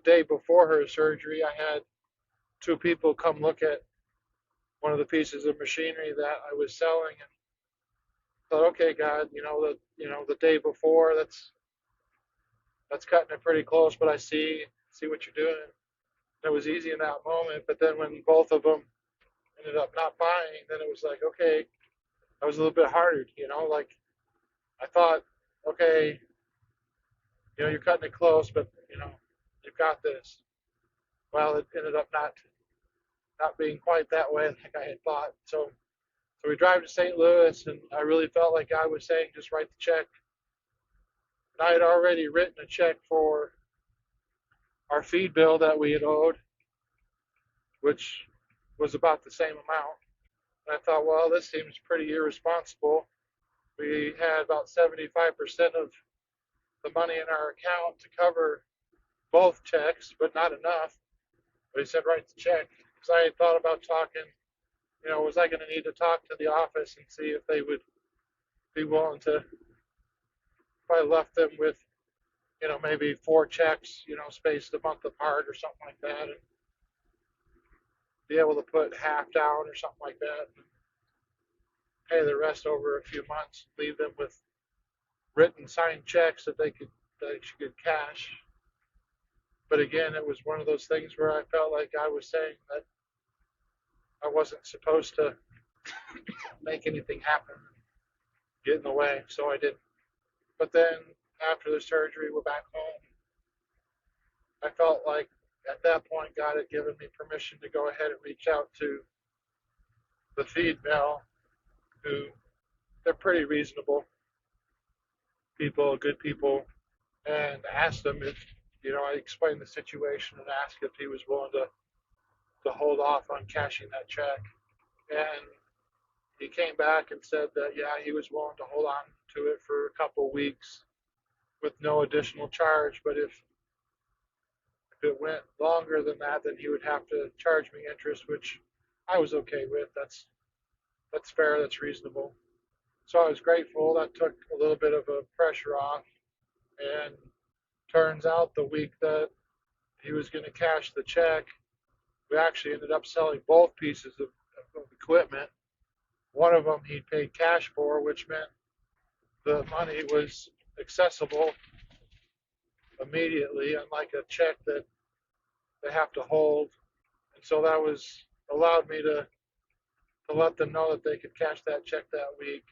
day before her surgery, I had two people come look at one of the pieces of machinery that I was selling, and thought, okay, God, the day before, that's cutting it pretty close, but I see what you're doing. And it was easy in that moment, but then when both of them ended up not buying, then it was like, okay, that was a little bit harder, like I thought, okay, you're cutting it close, but you've got this. Well, it ended up not being quite that way like I had thought. So we drive to St. Louis, and I really felt like God was saying, just write the check. And I had already written a check for our feed bill that we had owed, which was about the same amount. And I thought, well, this seems pretty irresponsible. We had about 75% of the money in our account to cover both checks, but not enough. But he said, write the check. Because I had thought about talking, was I going to need to talk to the office and see if they would be willing to, if I left them with, maybe four checks, spaced a month apart or something like that, and be able to put half down or something like that, and pay the rest over a few months, leave them with written signed checks that they could cash. But again, it was one of those things where I felt like I was saying that I wasn't supposed to make anything happen, get in the way, so I didn't. But then after the surgery, we're back home. I felt like at that point God had given me permission to go ahead and reach out to the feed mill, who they're pretty reasonable people, good people, and asked them if, I explained the situation and asked if he was willing to hold off on cashing that check. And he came back and said that, yeah, he was willing to hold on to it for a couple of weeks with no additional charge. But if it went longer than that, then he would have to charge me interest, which I was okay with. That's fair, that's reasonable. So I was grateful. That took a little bit of a pressure off. And turns out the week that he was going to cash the check, we actually ended up selling both pieces of equipment. One of them he paid cash for, which meant the money was accessible immediately, unlike a check that they have to hold. And so that was allowed me to let them know that they could cash that check that week.